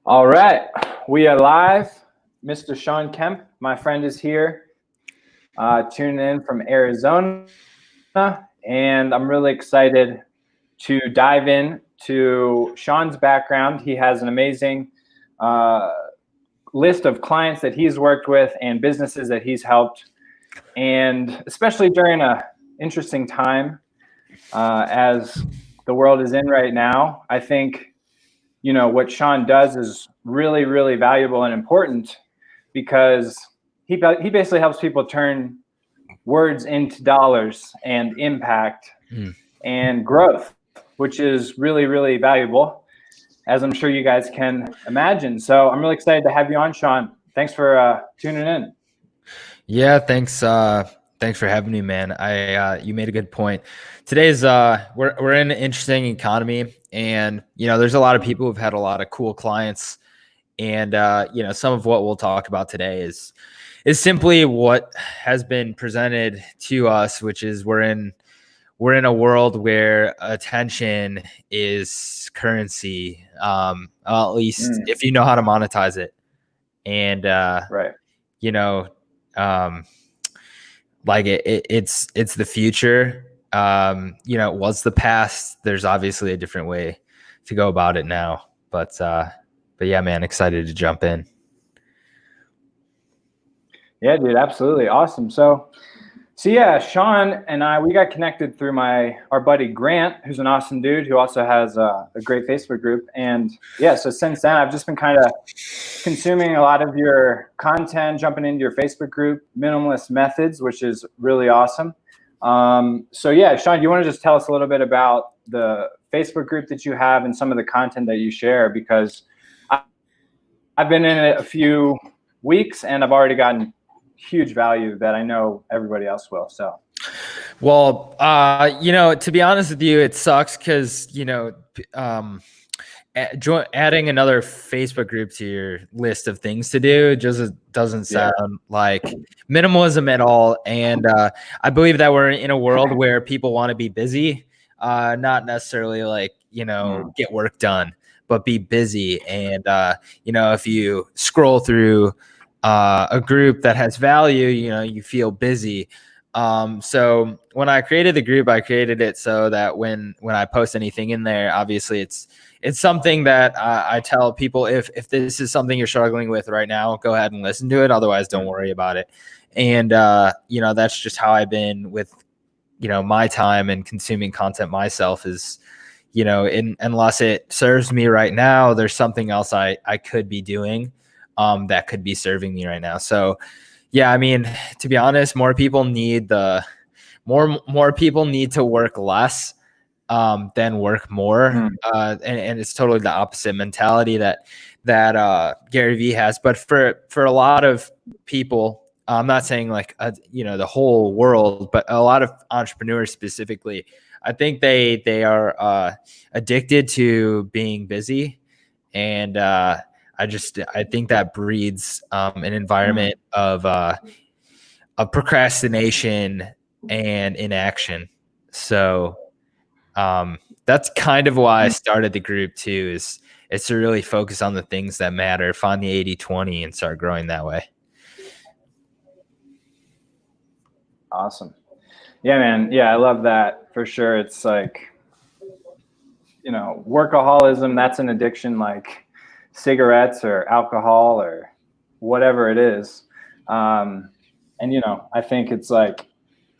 All right, we are live. Mr. Sean Kemp, my friend, is here, tuning in from Arizona, and I'm really excited to dive in to Sean's background. He has an amazing list of clients that he's worked with and businesses that he's helped, and especially during a interesting time as the world is in right now, I think what Sean does is really, really valuable and important because he basically helps people turn words into dollars and impact and growth, which is really, really valuable, as I'm sure you guys can imagine. So I'm really excited to have you on, Sean. Thanks for tuning in. Yeah, thanks. Thanks for having me, man. You made a good point. Today's we're in an interesting economy, and there's a lot of people who've had a lot of cool clients, and some of what we'll talk about today is simply what has been presented to us, which is we're in a world where attention is currency. At least if you know how to monetize it, and right. Like it's the future. It was the past. There's obviously a different way to go about it now, but yeah, man, excited to jump in. Yeah, dude, absolutely. Awesome. So yeah, Sean and I, we got connected through our buddy Grant, who's an awesome dude who also has a great Facebook group. And yeah, so since then, I've just been kind of consuming a lot of your content, jumping into your Facebook group, Minimalist Methods, which is really awesome. So yeah, Sean, do you want to just tell us a little bit about the Facebook group that you have and some of the content that you share? Because I've been in it a few weeks and I've already gotten huge value that I know everybody else will. So, well, to be honest with you, it sucks because adding another Facebook group to your list of things to do just doesn't sound like minimalism at all. And I believe that we're in a world where people want to be busy, not necessarily like get work done, but be busy. And if you scroll through a group that has value, you feel busy. So when I created the group, I created it so that when I post anything in there, obviously it's something that I tell people, if this is something you're struggling with right now, go ahead and listen to it. Otherwise, don't worry about it. And that's just how I've been with my time and consuming content myself is, unless it serves me right now, there's something else I could be doing that could be serving me right now. So yeah, I mean, to be honest, more people need to work less than work more. And it's totally the opposite mentality that Gary Vee has. But for a lot of people, I'm not saying like the whole world, but a lot of entrepreneurs specifically, I think they are addicted to being busy, and I think that breeds an environment of procrastination and inaction. So that's kind of why I started the group too, is to really focus on the things that matter, find the 80-20 and start growing that way. Awesome. Yeah, man. Yeah, I love that for sure. It's like, workaholism, that's an addiction like cigarettes or alcohol or whatever it is. And, I think it's like,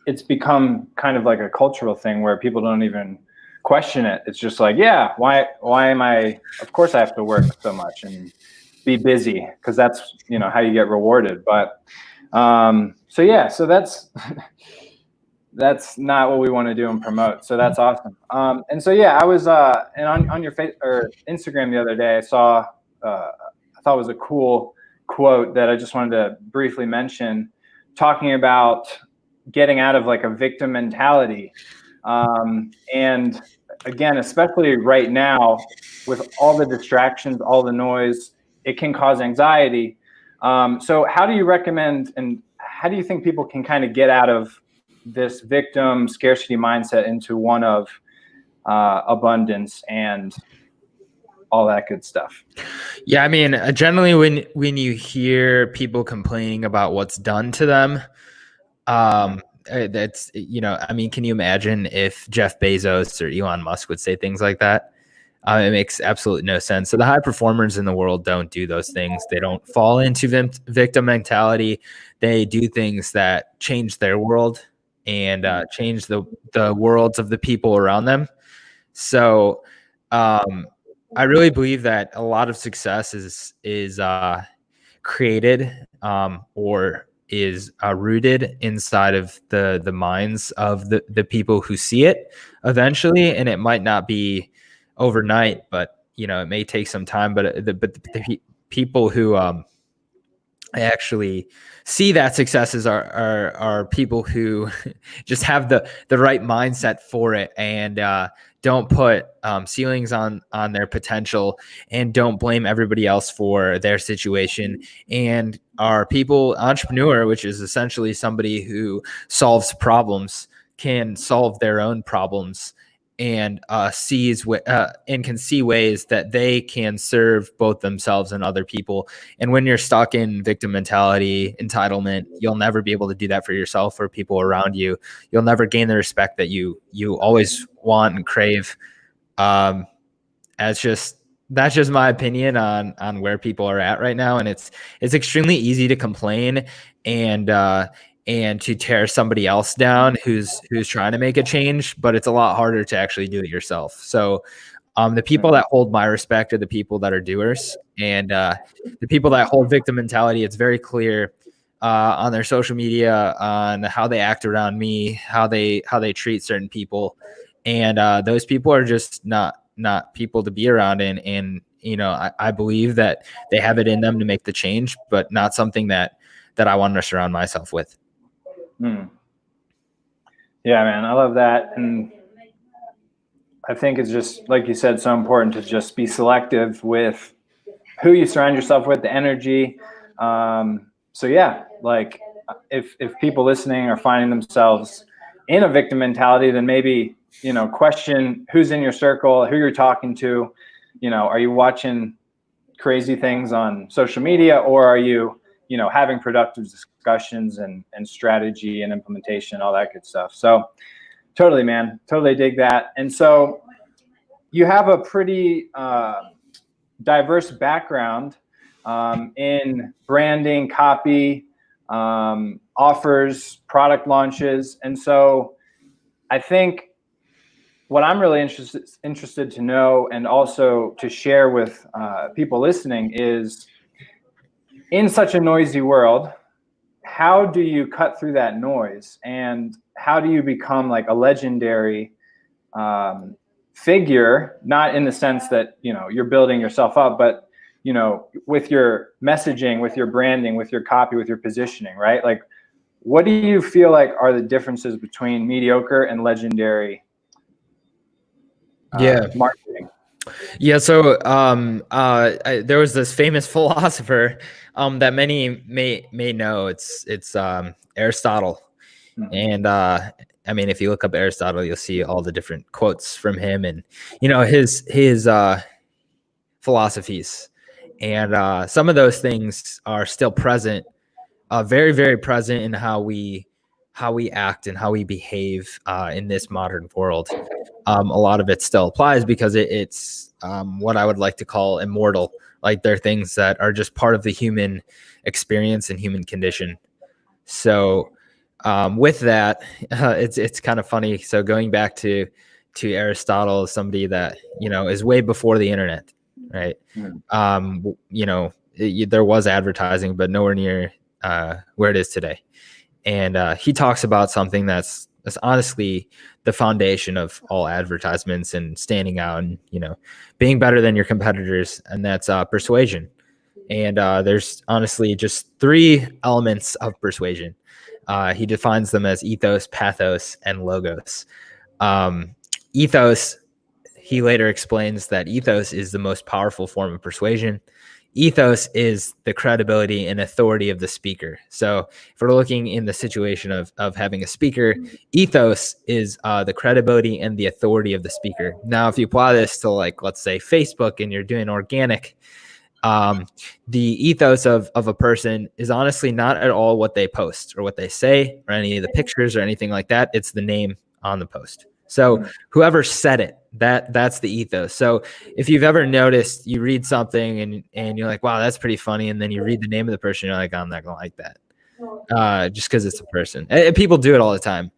it's become kind of like a cultural thing where people don't even question it. It's just like, yeah, why am of course I have to work so much and be busy, because that's, how you get rewarded. But, so that's not what we want to do and promote. So that's awesome. And so, yeah, I was, and on your Instagram the other day, I saw, I thought it was a cool quote that I just wanted to briefly mention, talking about getting out of like a victim mentality. And again, especially right now with all the distractions, all the noise, it can cause anxiety. So how do you recommend, and how do you think people can kind of get out of this victim scarcity mindset into one of abundance and all that good stuff? Yeah, I mean, generally when you hear people complaining about what's done to them, that's, I mean, can you imagine if Jeff Bezos or Elon Musk would say things like that? It makes absolutely no sense. So the high performers in the world don't do those things. They don't fall into victim mentality. They do things that change their world and change the worlds of the people around them. So I really believe that a lot of success is created or is rooted inside of the minds of the people who see it eventually, and it might not be overnight, but it may take some time. But the people who I actually see that successes are people who just have the right mindset for it and don't put ceilings on their potential and don't blame everybody else for their situation, and are people entrepreneur, which is essentially somebody who solves problems, can solve their own problems and and can see ways that they can serve both themselves and other people. And when you're stuck in victim mentality, entitlement, you'll never be able to do that for yourself or people around you. You'll never gain the respect that you always want and crave. That's just my opinion on where people are at right now. And it's extremely easy to complain and to tear somebody else down who's trying to make a change, but it's a lot harder to actually do it yourself. So the people that hold my respect are the people that are doers, and the people that hold victim mentality, it's very clear on their social media, on how they act around me, how they treat certain people, and those people are just not people to be around. And I believe that they have it in them to make the change, but not something that I want to surround myself with. Yeah, man, I love that. And I think it's just, like you said, so important to just be selective with who you surround yourself with, the energy. So yeah, like if people listening are finding themselves in a victim mentality, then maybe, question who's in your circle, who you're talking to. Are you watching crazy things on social media, or are you, having productive discussions and strategy and implementation, all that good stuff. So totally, man, totally dig that. And so you have a pretty diverse background in branding, copy, offers, product launches. And so I think what I'm really interested to know, and also to share with people listening, is in such a noisy world, how do you cut through that noise, and how do you become like a legendary figure, not in the sense that you're building yourself up, but with your messaging, with your branding, with your copy, with your positioning, right? Like, what do you feel like are the differences between mediocre and legendary marketing? Yeah. So there was this famous philosopher that many may know. It's Aristotle. And I mean, if you look up Aristotle, you'll see all the different quotes from him and his philosophies. And some of those things are still present, very, very present in how we act and how we behave in this modern world. A lot of it still applies because it's what I would like to call immortal. Like, they're things that are just part of the human experience and human condition. So with that, it's kind of funny. So going back to Aristotle, somebody that is way before the internet, right? There was advertising, but nowhere near where it is today. And he talks about something that's honestly the foundation of all advertisements and standing out and being better than your competitors, and that's persuasion. And there's honestly just 3 elements of persuasion. He defines them as ethos, pathos, and logos. Ethos, he later explains that ethos is the most powerful form of persuasion. Ethos is the credibility and authority of the speaker. So if we're looking in the situation of having a speaker, ethos is the credibility and the authority of the speaker. Now, if you apply this to, like, let's say Facebook, and you're doing organic The ethos of a person is honestly not at all what they post or what they say or any of the pictures or anything like that. It's the name on the post. So whoever said it, that's the ethos. So if you've ever noticed, you read something and you're like, wow, that's pretty funny. And then you read the name of the person, you're like, I'm not going to like that. Just because it's a person. And people do it all the time.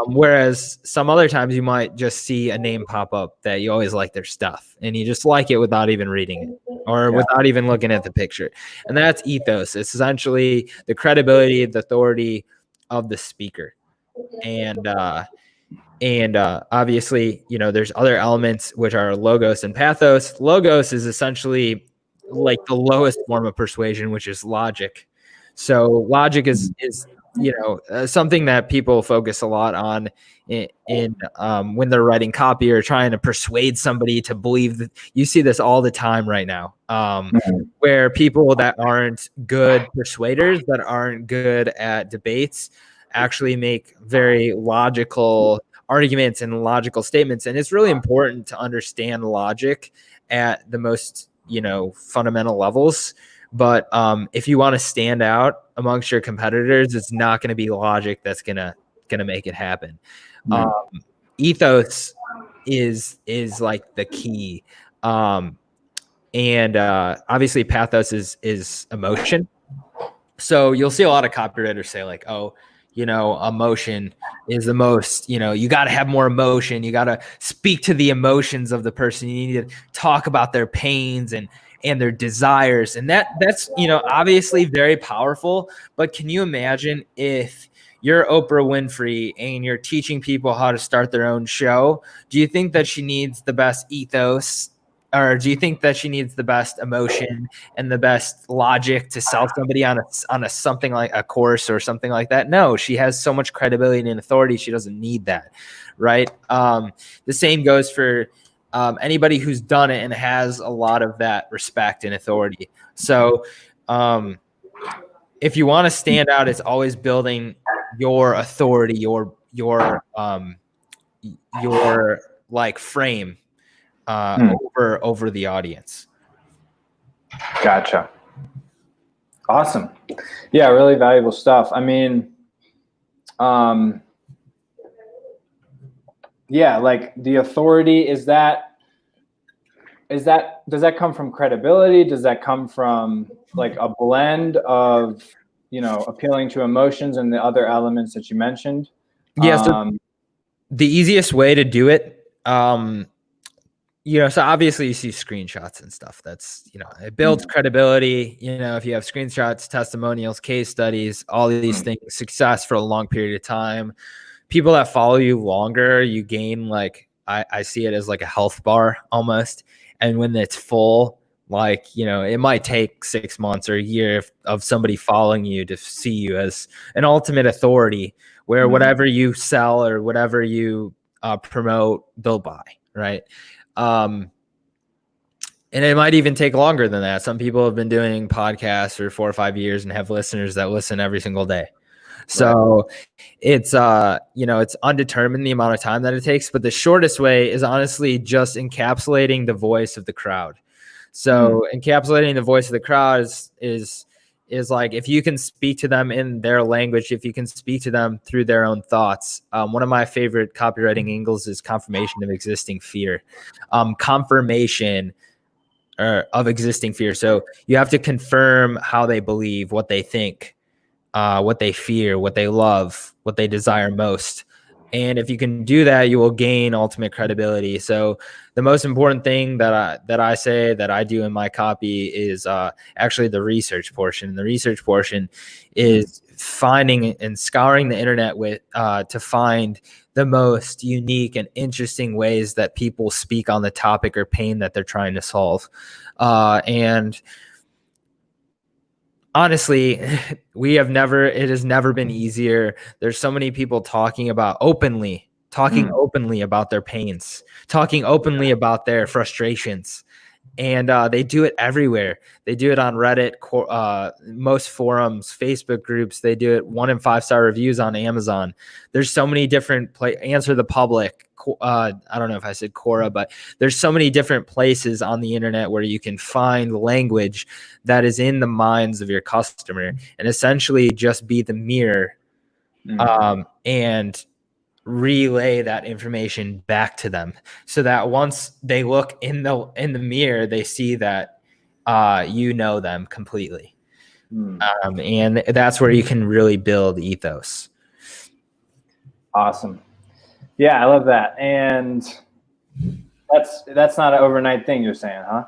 Whereas some other times you might just see a name pop up that you always like their stuff and you just like it without even reading it or without even looking at the picture. And that's ethos. It's essentially the credibility, the authority of the speaker. And obviously, you know, there's other elements which are logos and pathos. Logos is essentially like the lowest form of persuasion, which is logic. So logic is you know, something that people focus a lot on in when they're writing copy or trying to persuade somebody to believe that. You see this all the time right now, where people that aren't good persuaders, that aren't good at debates, actually make very logical arguments and logical statements. And it's really important to understand logic at the most, you know, fundamental levels. But if you want to stand out amongst your competitors, it's not going to be logic that's gonna make it happen. Ethos is like the key, and obviously pathos is emotion. So you'll see a lot of copywriters say like, oh, you know, emotion is the most, you know, you got to have more emotion. You got to speak to the emotions of the person. You need to talk about their pains and their desires. And that's, you know, obviously very powerful, but can you imagine if you're Oprah Winfrey and you're teaching people how to start their own show? Do you think that she needs the best ethos, or do you think that she needs the best emotion and the best logic to sell somebody on a something like a course or something like that? No, she has so much credibility and authority. She doesn't need that, right? The same goes for anybody who's done it and has a lot of that respect and authority. So if you want to stand out, it's always building your authority, your like frame over the audience. Gotcha. Awesome. Yeah, really valuable stuff. I mean, yeah, like the authority, does that come from credibility? Does that come from like a blend of, you know, appealing to emotions and the other elements that you mentioned? Yeah. So the easiest way to do it, you know, so obviously you see screenshots and stuff. That's, you know, it builds credibility. You know, if you have screenshots, testimonials, case studies, all of these things, success for a long period of time, people that follow you longer, you gain like, I see it as like a health bar almost. And when it's full, like, you know, it might take 6 months or a year of somebody following you to see you as an ultimate authority, where whatever you sell or whatever you promote, they'll buy, right? And it might even take longer than that. Some people have been doing podcasts for 4 or 5 years and have listeners that listen every single day. So it's, you know, it's undetermined the amount of time that it takes, but the shortest way is honestly just encapsulating the voice of the crowd. So encapsulating the voice of the crowd is like, if you can speak to them in their language, if you can speak to them through their own thoughts. One of my favorite copywriting angles is confirmation of existing fear. Confirmation of existing fear. So you have to confirm how they believe, what they think, what they fear, what they love, what they desire most. And if you can do that, you will gain ultimate credibility. So the most important thing that I say that I do in my copy is actually the research portion. The research portion is finding and scouring the internet with to find the most unique and interesting ways that people speak on the topic or pain that they're trying to solve. And honestly, it has never been easier. There's so many people talking openly about their pains, talking openly about their frustrations. And they do it everywhere. They do it on Reddit, most forums, Facebook groups. They do it 1 and 5-star reviews on Amazon. There's so many different Answer the Public. I don't know if I said Quora, but there's so many different places on the internet where you can find language that is in the minds of your customer and essentially just be the mirror and relay that information back to them, so that once they look in the mirror, they see that you know them completely. And that's where you can really build ethos. Awesome. Yeah, I love that. And that's not an overnight thing, you're saying, huh?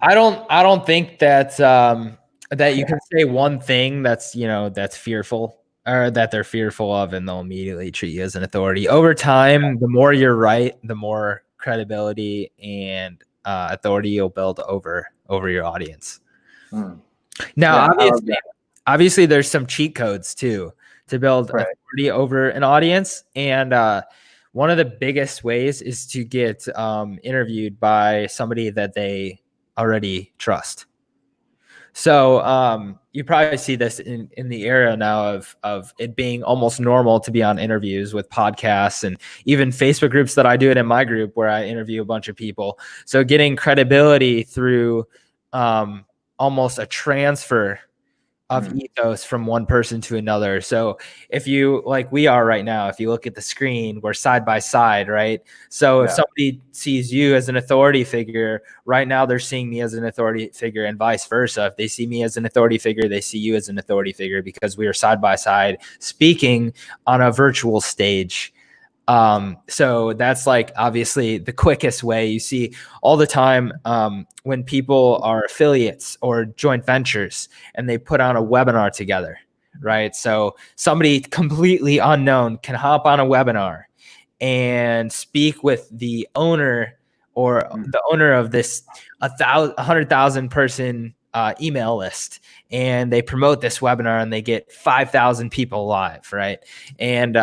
I don't think that that you can say one thing that's fearful, or that they're fearful of, and they'll immediately treat you as an authority. Over time, the more you're right, the more credibility and authority you'll build over your audience. Now, obviously, there's some cheat codes too to build authority over an audience, and one of the biggest ways is to get interviewed by somebody that they already trust. So you probably see this in the era now of it being almost normal to be on interviews with podcasts and even Facebook groups that I do it in my group where I interview a bunch of people. So getting credibility through almost a transfer of ethos from one person to another. So if you, like we are right now, if you look at the screen, we're side by side, right? So if somebody sees you as an authority figure, right now they're seeing me as an authority figure, and vice versa. If they see me as an authority figure, they see you as an authority figure, because we are side by side speaking on a virtual stage. So that's like obviously the quickest way. You see all the time when people are affiliates or joint ventures and they put on a webinar together, right? So somebody completely unknown can hop on a webinar and speak with the owner or the owner of this 100,000 person email list, and they promote this webinar and they get 5,000 people live, right? And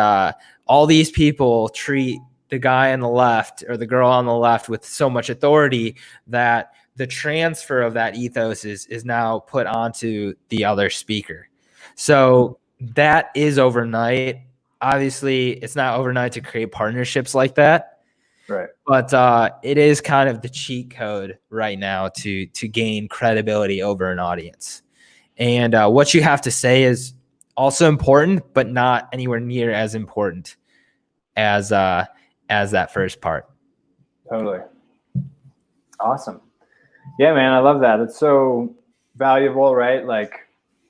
all these people treat the guy on the left or the girl on the left with so much authority that the transfer of that ethos is now put onto the other speaker. So that is overnight. Obviously, it's not overnight to create partnerships like that. Right. But it is kind of the cheat code right now to gain credibility over an audience. And what you have to say is also important, but not anywhere near as important as that first part. Totally. Awesome. Yeah, man, I love that. It's so valuable, right? Like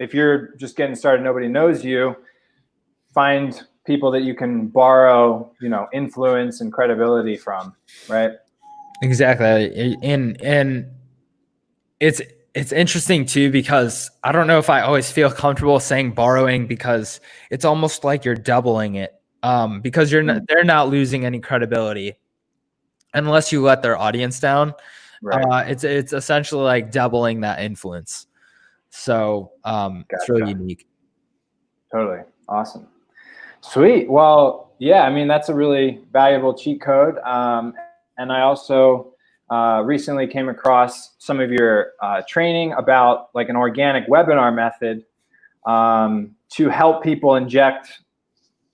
if you're just getting started, nobody knows you, find people that you can borrow, influence and credibility from, right? Exactly. And it's interesting too, because I don't know if I always feel comfortable saying borrowing, because it's almost like you're doubling it. Because they're not losing any credibility unless you let their audience down. Right. It's essentially like doubling that influence. So It's really unique. Totally. Awesome. Sweet. Well, yeah, I mean, that's a really valuable cheat code. And I also recently came across some of your training about like an organic webinar method to help people inject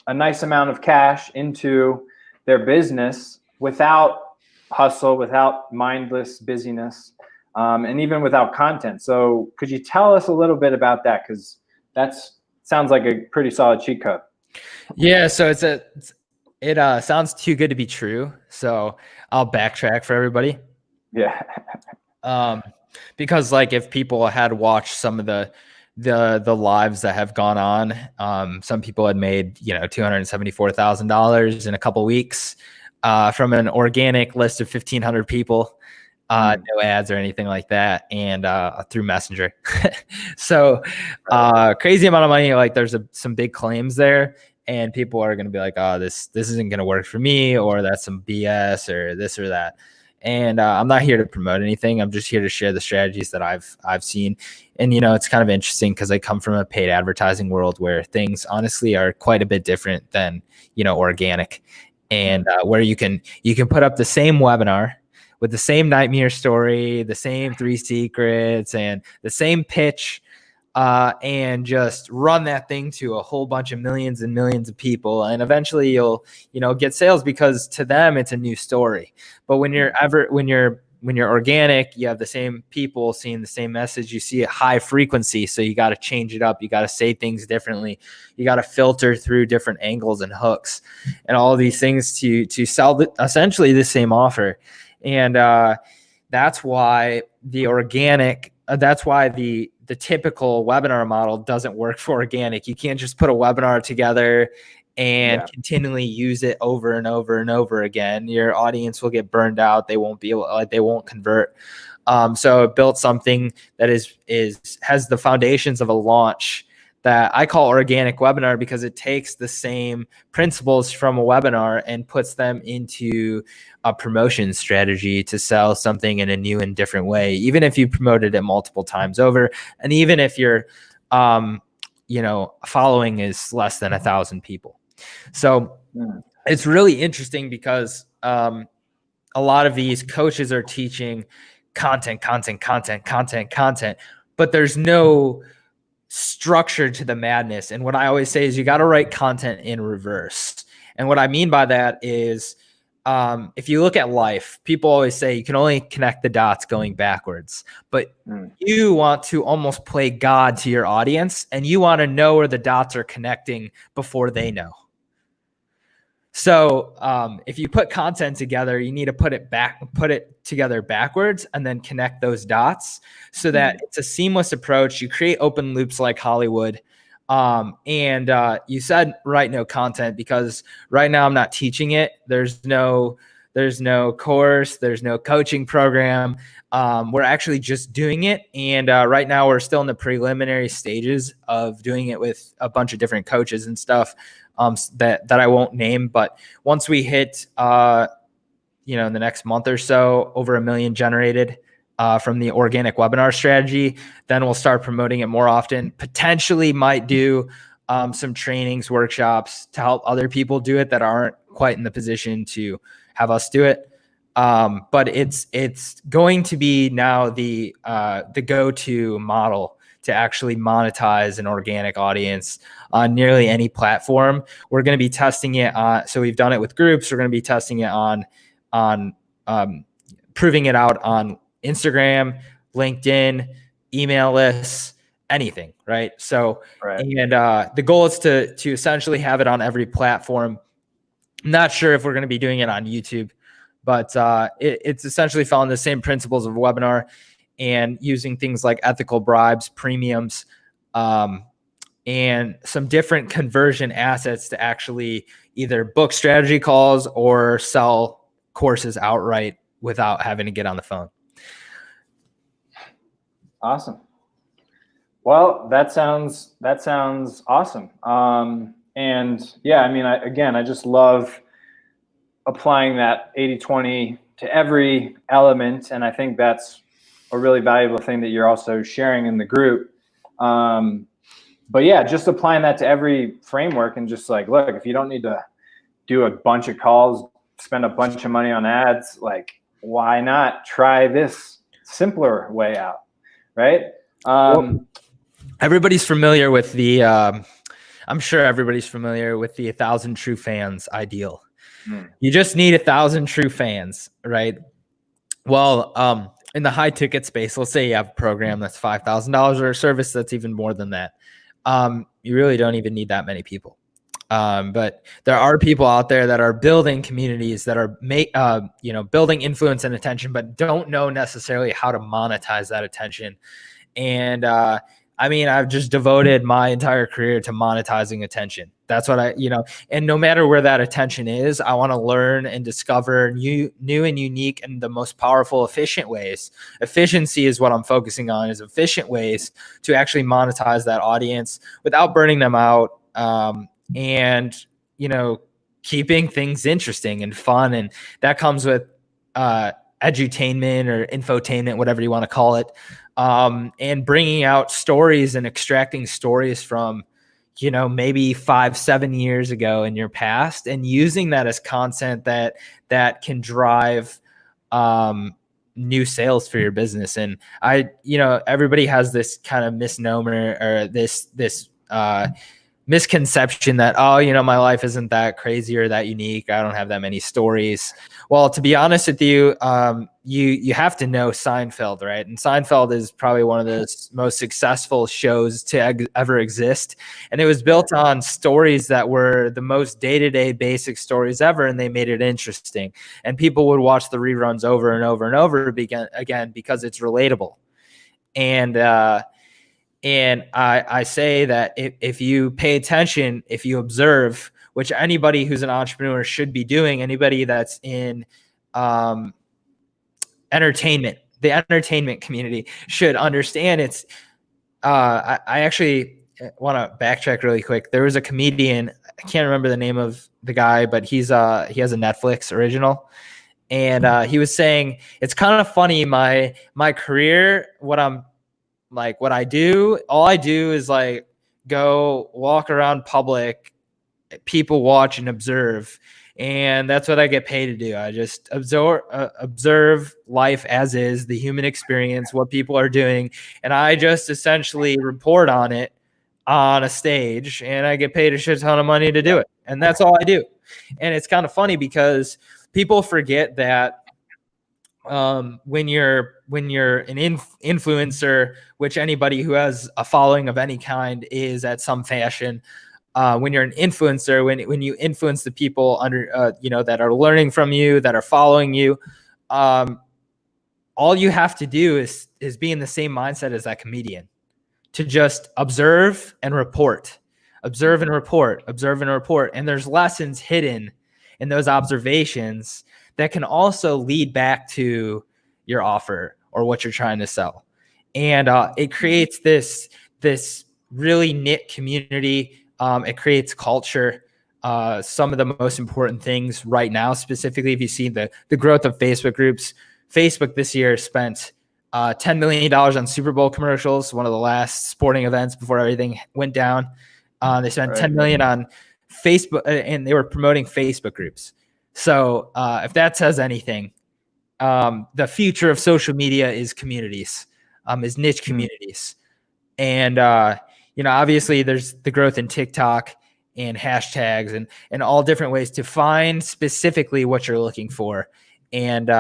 a nice amount of cash into their business without hustle, without mindless busyness, and even without content. So could you tell us a little bit about that? Because that sounds like a pretty solid cheat code. Yeah, so it sounds too good to be true. So I'll backtrack for everybody. Yeah. Because like if people had watched some of the lives that have gone on, some people had made $274,000 in a couple weeks from an organic list of 1,500 people, no ads or anything like that, and through Messenger. So crazy amount of money. Like there's some big claims there, and people are going to be like, oh, this isn't going to work for me, or that's some BS or this or that. And I'm not here to promote anything. I'm just here to share the strategies that I've seen. And, it's kind of interesting because I come from a paid advertising world where things honestly are quite a bit different than, organic, and where you can put up the same webinar with the same nightmare story, the same 3 secrets, and the same pitch, and just run that thing to a whole bunch of millions and millions of people. And eventually you'll, get sales, because to them it's a new story. But when you're organic, you have the same people seeing the same message. You see it high frequency, so you got to change it up. You got to say things differently. You got to filter through different angles and hooks and all of these things to sell essentially the same offer. And that's why the organic. That's why the typical webinar model doesn't work for organic. You can't just put a webinar together and continually use it over and over and over again. Your audience will get burned out. They won't they won't convert. So it built something that has the foundations of a launch that I call organic webinar, because it takes the same principles from a webinar and puts them into a promotion strategy to sell something in a new and different way, even if you promoted it multiple times over. And even if your, following is less than 1,000 people. So it's really interesting, because a lot of these coaches are teaching content, but there's no structure to the madness. And what I always say is you got to write content in reverse. And what I mean by that is, if you look at life, people always say you can only connect the dots going backwards, but you want to almost play God to your audience, and you want to know where the dots are connecting before they know. So if you put content together, you need to put it together backwards and then connect those dots so that it's a seamless approach. You create open loops like Hollywood. And you said write no content, because right now I'm not teaching it. There's no course, there's no coaching program. We're actually just doing it. And right now we're still in the preliminary stages of doing it with a bunch of different coaches and stuff. That I won't name, but once we hit, in the next month or so, over 1 million generated from the organic webinar strategy, then we'll start promoting it more often. Potentially might do some trainings, workshops to help other people do it that aren't quite in the position to have us do it. But it's going to be now the go-to model to actually monetize an organic audience on nearly any platform. We're going to be testing it on, so we've done it with groups. We're going to be testing it on proving it out on Instagram, LinkedIn, email lists, anything, right? So, and the goal is to essentially have it on every platform. I'm not sure if we're going to be doing it on YouTube, but it's essentially following the same principles of a webinar, and using things like ethical bribes, premiums, and some different conversion assets to actually either book strategy calls or sell courses outright without having to get on the phone. Awesome. Well, that sounds awesome. And yeah, I mean, I just love applying that 80-20 to every element. And I think that's a really valuable thing that you're also sharing in the group. But yeah, just applying that to every framework, and just like, look, if you don't need to do a bunch of calls, spend a bunch of money on ads, like, why not try this simpler way out, right? Everybody's familiar with the, I'm sure everybody's familiar with the 1,000 true fans ideal. You just need 1,000 true fans, right? Well, in the high ticket space, let's say you have a program that's $5,000 or a service that's even more than that. You really don't even need that many people. But there are people out there that are building communities, that are building influence and attention, but don't know necessarily how to monetize that attention. And I mean, I've just devoted my entire career to monetizing attention. That's what and no matter where that attention is, I want to learn and discover new and unique and the most powerful, efficient ways. Efficiency is what I'm focusing on, is efficient ways to actually monetize that audience without burning them out. And, keeping things interesting and fun. And that comes with edutainment or infotainment, whatever you want to call it. And bringing out stories and extracting stories from, maybe 5-7 years ago in your past, and using that as content that can drive new sales for your business. And everybody has this kind of misnomer or this misconception that, my life isn't that crazy or that unique. I don't have that many stories. Well, to be honest with you, you have to know Seinfeld, right? And Seinfeld is probably one of the most successful shows to ever exist. And it was built on stories that were the most day-to-day basic stories ever. And they made it interesting. And people would watch the reruns over and over and over again because it's relatable. And I say that if you pay attention, if you observe, which anybody who's an entrepreneur should be doing, anybody that's in entertainment, the entertainment community should understand. It's I actually want to backtrack really quick. There was a comedian, I can't remember the name of the guy, but he has a Netflix original. And he was saying, it's kind of funny, my career, what I do, all I do is like go walk around public, people watch and observe. And that's what I get paid to do. I just observe life as is, the human experience, what people are doing. And I just essentially report on it on a stage, and I get paid a shit ton of money to do it. And that's all I do. And it's kind of funny because people forget that when you're an influencer, which anybody who has a following of any kind is at some fashion, when you're an influencer, when you influence the people under that are learning from you, that are following you, all you have to do is be in the same mindset as that comedian, to just observe and report, observe and report, observe and report. And there's lessons hidden in those observations that can also lead back to your offer or what you're trying to sell. And it creates this really knit community. It creates culture. Some of the most important things right now, specifically, if you see the growth of Facebook groups, Facebook this year spent $10 million on Super Bowl commercials, one of the last sporting events before everything went down. They spent $10 million on Facebook, and they were promoting Facebook groups. So if that says anything, the future of social media is communities, is niche communities. And, obviously there's the growth in TikTok and hashtags and all different ways to find specifically what you're looking for. And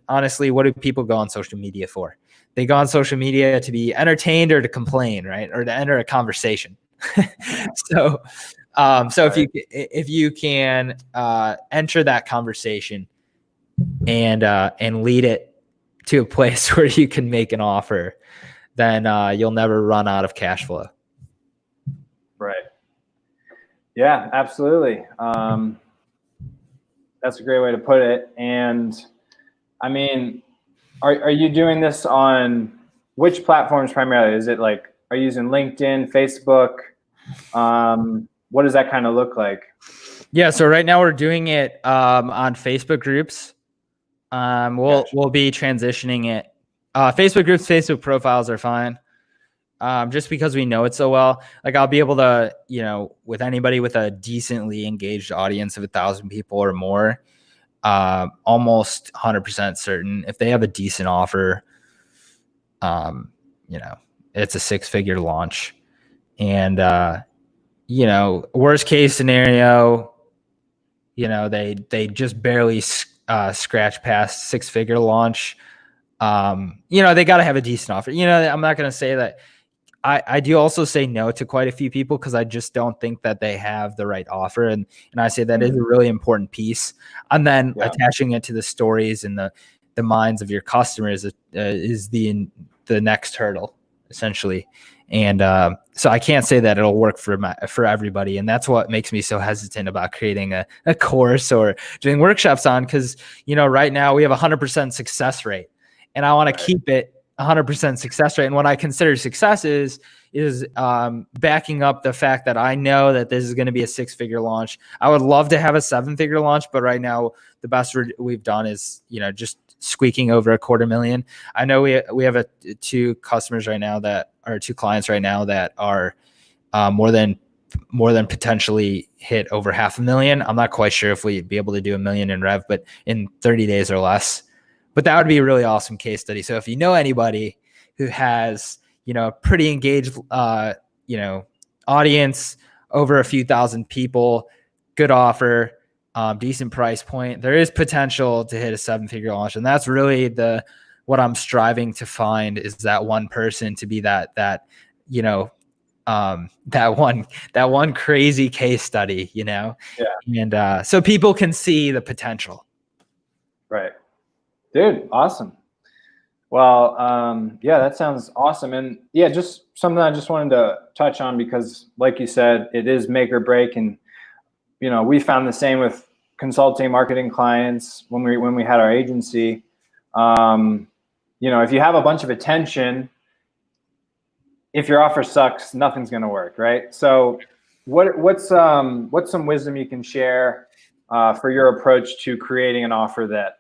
honestly, what do people go on social media for? They go on social media to be entertained or to complain, right? Or to enter a conversation. So if you can enter that conversation and lead it to a place where you can make an offer, then you'll never run out of cash flow. Right. Yeah, absolutely. That's a great way to put it. And I mean, are you doing this on which platforms primarily? Is it like, are you using LinkedIn, Facebook? What does that kind of look like? Yeah. So right now we're doing it on Facebook groups. We'll be transitioning it. Facebook groups, Facebook profiles are fine. Just because we know it so well. Like I'll be able to, with anybody with a decently engaged audience of 1,000 people or more, almost 100% certain if they have a decent offer, it's a 6-figure launch. And, worst case scenario, they just barely scratch past 6-figure launch. They got to have a decent offer. I'm not going to say that. I do also say no to quite a few people because I just don't think that they have the right offer. And I say that is a really important piece. And then attaching it to the stories and the minds of your customers is the next hurdle, essentially. And so I can't say that it'll work for everybody. And that's what makes me so hesitant about creating a course or doing workshops on, because, right now we have 100% success rate, and I want to keep it 100% success rate. And what I consider success is backing up the fact that I know that this is going to be a 6-figure launch. I would love to have a 7-figure launch, but right now the best we've done is, just squeaking over $250,000. I know we have two clients right now that are more than potentially hit over $500,000. I'm not quite sure if we'd be able to do $1 million in rev, but in 30 days or less, But that would be a really awesome case study. So if you know anybody who has, pretty engaged, audience, over a few thousand people, good offer, decent price point, there is potential to hit a 7-figure launch. And that's really what I'm striving to find, is that one person to be that one crazy case study, Yeah. And so people can see the potential. Right. Dude, awesome. Well, yeah, that sounds awesome. And yeah, just something I just wanted to touch on, because like you said, it is make or break. And, we found the same with consulting marketing clients when we had our agency. If you have a bunch of attention, if your offer sucks, nothing's going to work. Right. So what's some wisdom you can share for your approach to creating an offer that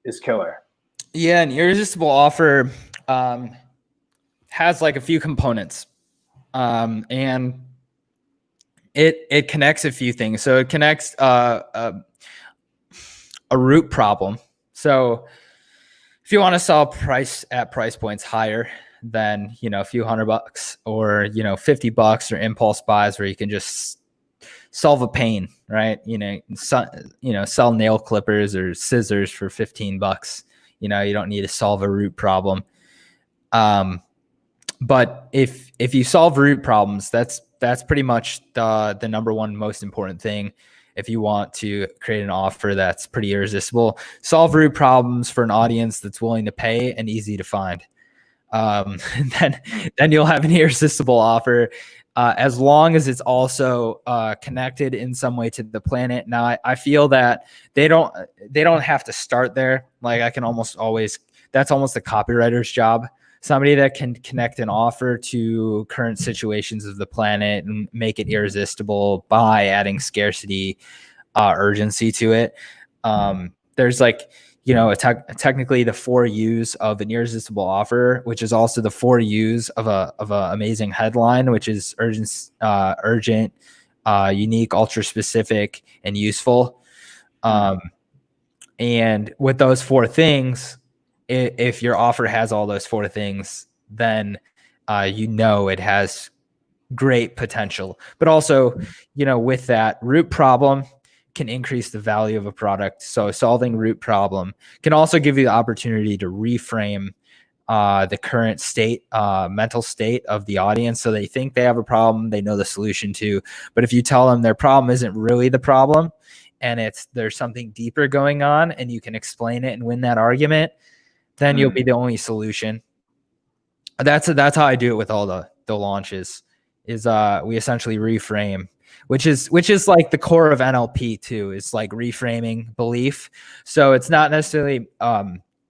is killer? Yeah, an irresistible offer has like a few components, and it connects a few things. So it connects a root problem. So if you want to sell price points higher than a few $100 or $50 or impulse buys where you can just solve a pain, right? Sell nail clippers or scissors for $15. You don't need to solve a root problem. But if you solve root problems, that's pretty much the number one most important thing. If you want to create an offer that's pretty irresistible, solve root problems for an audience that's willing to pay and easy to find. Then you'll have an irresistible offer, as long as it's also connected in some way to the planet. Now, I feel that they don't have to start there. Like that's almost the copywriter's job. Somebody that can connect an offer to current situations of the planet and make it irresistible by adding scarcity, urgency to it. There's technically the 4 U's of an irresistible offer, which is also the 4 U's of a amazing headline, which is urgent, unique, ultra specific, and useful. And with those 4 things, if your offer has all those 4 things, then it has great potential. But also, with that, root problem can increase the value of a product. So solving root problem can also give you the opportunity to reframe the current state, mental state of the audience. So they think they have a problem, they know the solution to, but if you tell them their problem isn't really the problem and there's something deeper going on, and you can explain it and win that argument, then you'll be the only solution. That's how I do it with all the launches. Is we essentially reframe, which is like the core of NLP too. It's like reframing belief. So it's not necessarily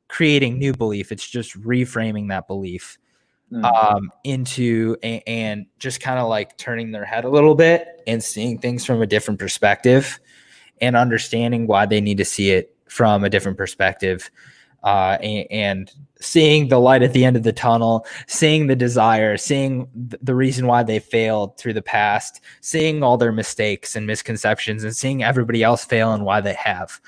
creating new belief. It's just reframing that belief into and just kind of like turning their head a little bit and seeing things from a different perspective and understanding why they need to see it from a different perspective. And seeing the light at the end of the tunnel, seeing the desire, seeing the reason why they failed through the past, seeing all their mistakes and misconceptions, and seeing everybody else fail and why they have.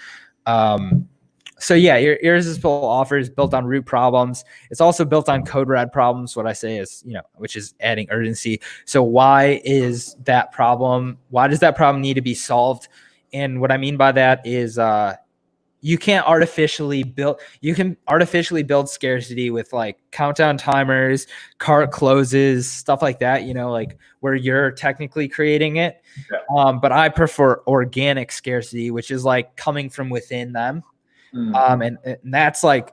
So yeah, irresistible offers built on root problems. It's also built on code red problems. What I say is, which is adding urgency. So why is that problem? Why does that problem need to be solved? And what I mean by that is, you can artificially build scarcity with like countdown timers, cart closes, stuff like that, like where you're technically creating it. Yeah. But I prefer organic scarcity, which is like coming from within them. And that's like,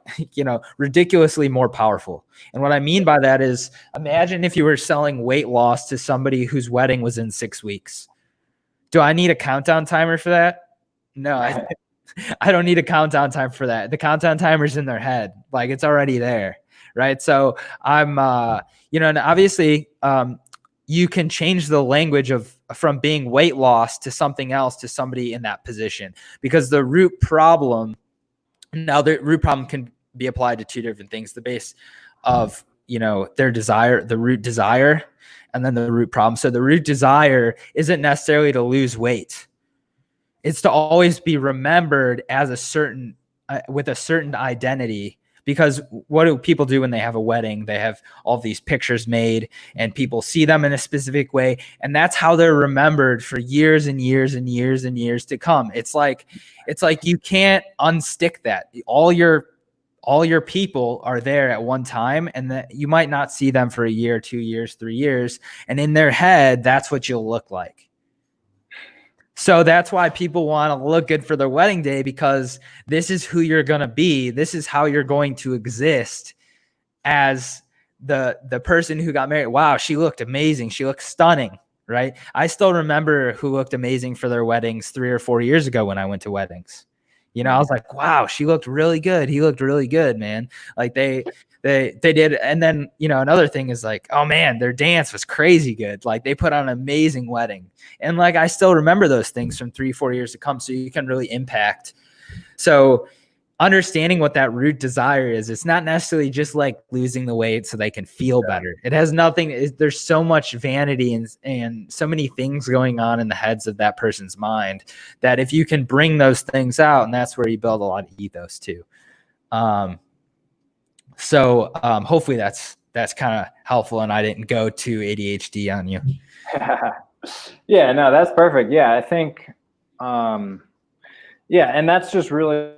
ridiculously more powerful. And what I mean by that is, imagine if you were selling weight loss to somebody whose wedding was in 6 weeks. Do I need a countdown timer for that? No, I don't need a countdown time for that. The countdown timer's in their head. Like it's already there. Right. So I'm, and obviously, you can change the language from being weight loss to something else to somebody in that position, because the root problem can be applied to 2 different things: the base of, their desire, the root desire, and then the root problem. So the root desire isn't necessarily to lose weight. It's to always be remembered as a certain with a certain identity. Because what do people do when they have a wedding? They have all these pictures made and people see them in a specific way. And that's how they're remembered for years and years and years and years to come. It's like you can't unstick that. All your people are there at one time, and that you might not see them for a year, 2 years, 3 years. And in their head, that's what you'll look like. So that's why people want to look good for their wedding day, because this is who you're going to be. This is how you're going to exist as the person who got married. Wow, she looked amazing. She looked stunning, right? I still remember who looked amazing for their weddings 3 or 4 years ago when I went to weddings. I was like, wow, she looked really good. He looked really good, man. Like they did. And then, another thing is like, oh man, their dance was crazy good. Like they put on an amazing wedding. And like, I still remember those things from 3-4 years to come. So you can really impact. So understanding what that root desire is, it's not necessarily just like losing the weight so they can feel better. It has nothing. There's so much vanity and so many things going on in the heads of that person's mind that if you can bring those things out, and that's where you build a lot of ethos too. So hopefully that's kind of helpful, and I didn't go too ADHD on you. Yeah, no, that's perfect. Yeah, I think, and that's just really,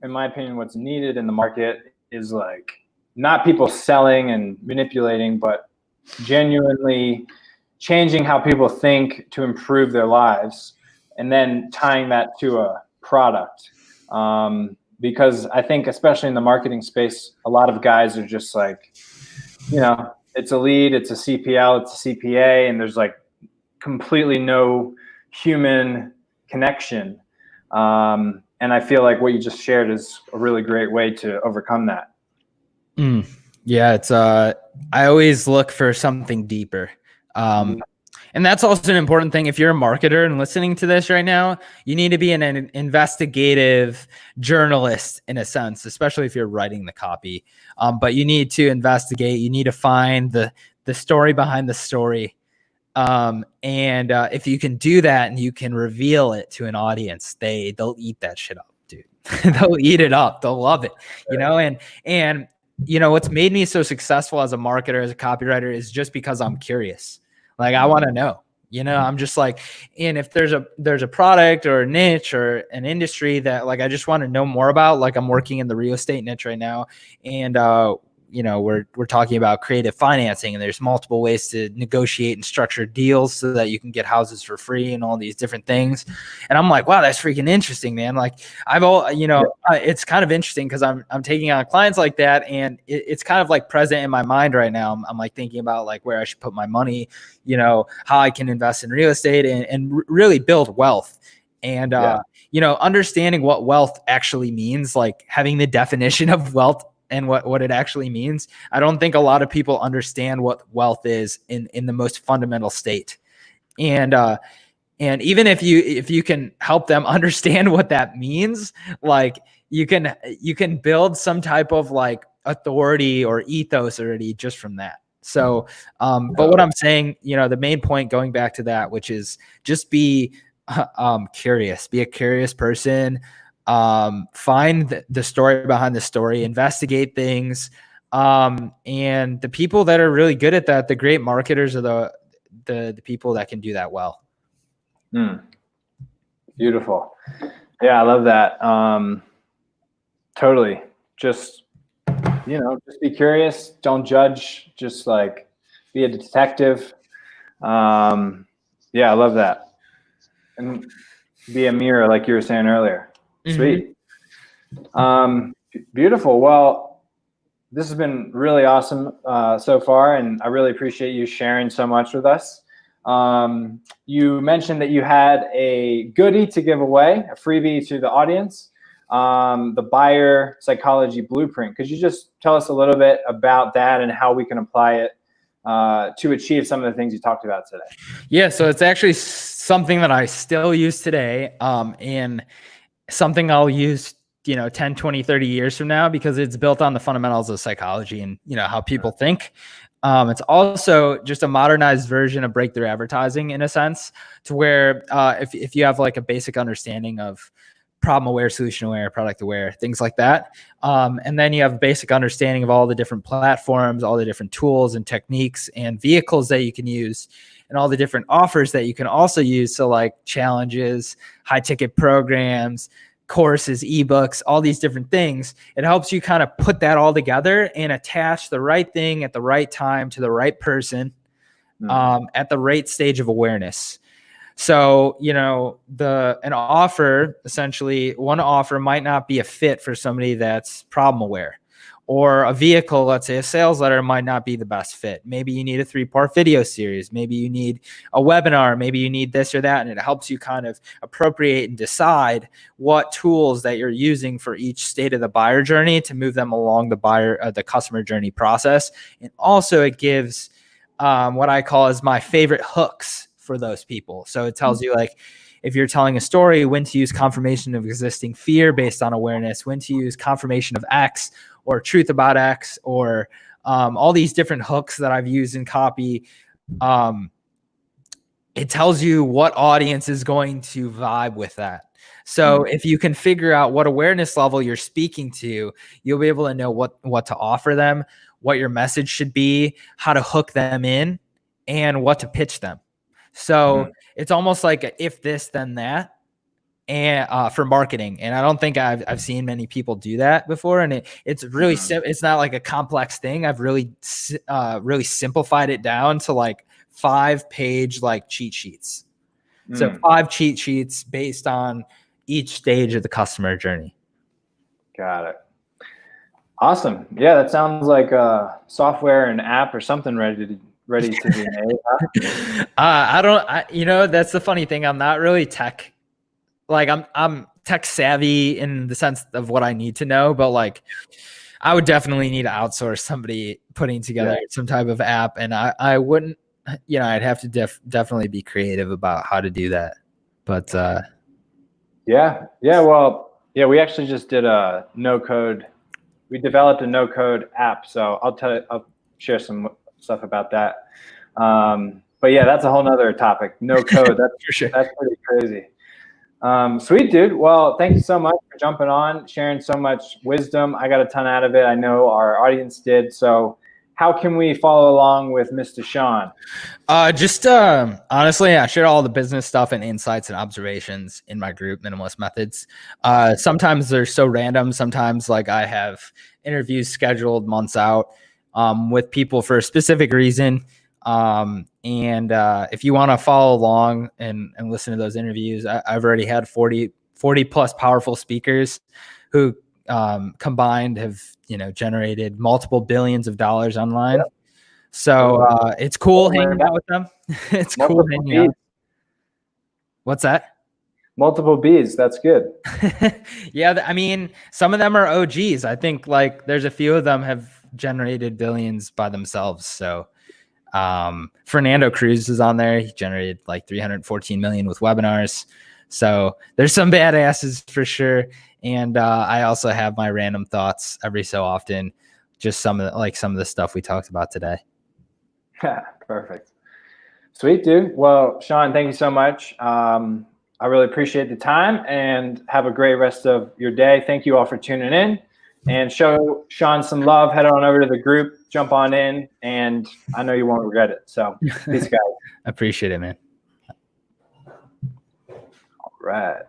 in my opinion, what's needed in the market is like not people selling and manipulating, but genuinely changing how people think to improve their lives, and then tying that to a product. Because I think, especially in the marketing space, a lot of guys are just like, it's a lead, it's a CPL, it's a CPA, and there's like completely no human connection. And I feel like what you just shared is a really great way to overcome that. Yeah, it's I always look for something deeper. And that's also an important thing. If you're a marketer and listening to this right now, you need to be an investigative journalist in a sense, especially if you're writing the copy. But you need to investigate. You need to find the story behind the story. And if you can do that and you can reveal it to an audience, they'll eat that shit up, dude. They'll eat it up. They'll love it, and what's made me so successful as a marketer, as a copywriter, is just because I'm curious. Like I want to know, I'm just like, and if there's a product or a niche or an industry that like, I just want to know more about, like I'm working in the real estate niche right now. And, we're talking about creative financing, and there's multiple ways to negotiate and structure deals so that you can get houses for free and all these different things. And I'm like, wow, that's freaking interesting, man. Like it's kind of interesting because I'm taking on clients like that, and it's kind of like present in my mind right now. I'm like thinking about like where I should put my money, how I can invest in real estate and really build wealth. And, understanding what wealth actually means, like having the definition of wealth and what it actually means. I don't think a lot of people understand what wealth is in the most fundamental state. And even if you can help them understand what that means, like you can build some type of like authority or ethos already just from that. So, but what I'm saying, the main point going back to that, which is just be curious, be a curious person. Find the story behind the story, investigate things. And the people that are really good at that, the great marketers, are the people that can do that well. Beautiful. Yeah, I love that. Totally. Just be curious. Don't judge. Just like be a detective. Yeah, I love that. And be a mirror, like you were saying earlier. Sweet. Beautiful. Well, this has been really awesome so far, and I really appreciate you sharing so much with us. You mentioned that you had a goodie to give away, a freebie to the audience, the Buyer Psychology Blueprint. Could you just tell us a little bit about that and how we can apply it to achieve some of the things you talked about today? Yeah, so it's actually something that I still use today, and something I'll use 10, 20, 30 years from now, because it's built on the fundamentals of psychology and how people think. It's also just a modernized version of breakthrough advertising, in a sense, to where if you have like a basic understanding of problem aware, solution aware, product aware, things like that. And then you have basic understanding of all the different platforms, all the different tools and techniques and vehicles that you can use, and all the different offers that you can also use. So like challenges, high ticket programs, courses, ebooks, all these different things. It helps you kind of put that all together and attach the right thing at the right time to the right person at the right stage of awareness. So, you know, an offer, essentially one offer might not be a fit for somebody that's problem aware, or a vehicle, let's say a sales letter, might not be the best fit. Maybe you need a 3-part video series. Maybe you need a webinar. Maybe you need this or that. And it helps you kind of appropriate and decide what tools that you're using for each state of the buyer journey to move them along the customer journey process. And also it gives what I call as my favorite hooks for those people. So it tells you, like, if you're telling a story, when to use confirmation of existing fear based on awareness, when to use confirmation of X or truth about X, or all these different hooks that I've used in copy. It tells you what audience is going to vibe with that. So if you can figure out what awareness level you're speaking to, you'll be able to know what to offer them, what your message should be, how to hook them in, and what to pitch them. So it's almost like a if this, then that, and for marketing. And I don't think I've seen many people do that before. And it's really it's not like a complex thing. I've really simplified it down to like 5-page like cheat sheets. So 5 cheat sheets based on each stage of the customer journey. Got it. Awesome. Yeah, that sounds like a software and app or something ready to be made. You know, that's the funny thing. I'm not really tech. Like I'm tech savvy in the sense of what I need to know, but like I would definitely need to outsource somebody putting together some type of app, and I wouldn't, you know, I'd have to definitely be creative about how to do that. But we actually just did a no-code. We developed a no-code app, so I'll share some stuff about that. But yeah, that's a whole nother topic. No code. That's for sure. That's pretty crazy. Sweet, dude. Well, thank you so much for jumping on, sharing so much wisdom. I got a ton out of it. I know our audience did. So how can we follow along with Mr. Sean? Honestly, I share all the business stuff and insights and observations in my group, Minimalist Methods. Sometimes they're so random. Sometimes like I have interviews scheduled months out with people for a specific reason. And if you want to follow along and listen to those interviews, I've already had 40 plus powerful speakers who combined have, you know, generated multiple billions of dollars online. Yep. So it's cool hanging out with them. It's multiple cool hanging out. What's that? Multiple B's. That's good. Yeah. I mean, some of them are OGs. I think like there's a few of them have generated billions by themselves. So Fernando Cruz is on there. He generated like 314 million with webinars. So there's some badasses for sure. And I also have my random thoughts every so often, just some of the stuff we talked about today. Perfect. Sweet, dude. Well, Sean, thank you so much. I really appreciate the time, and have a great rest of your day. Thank you all for tuning in, and show Sean some love. Head on over to the group, jump on in, and I know you won't regret it. So peace, guys. I appreciate it, man. All right.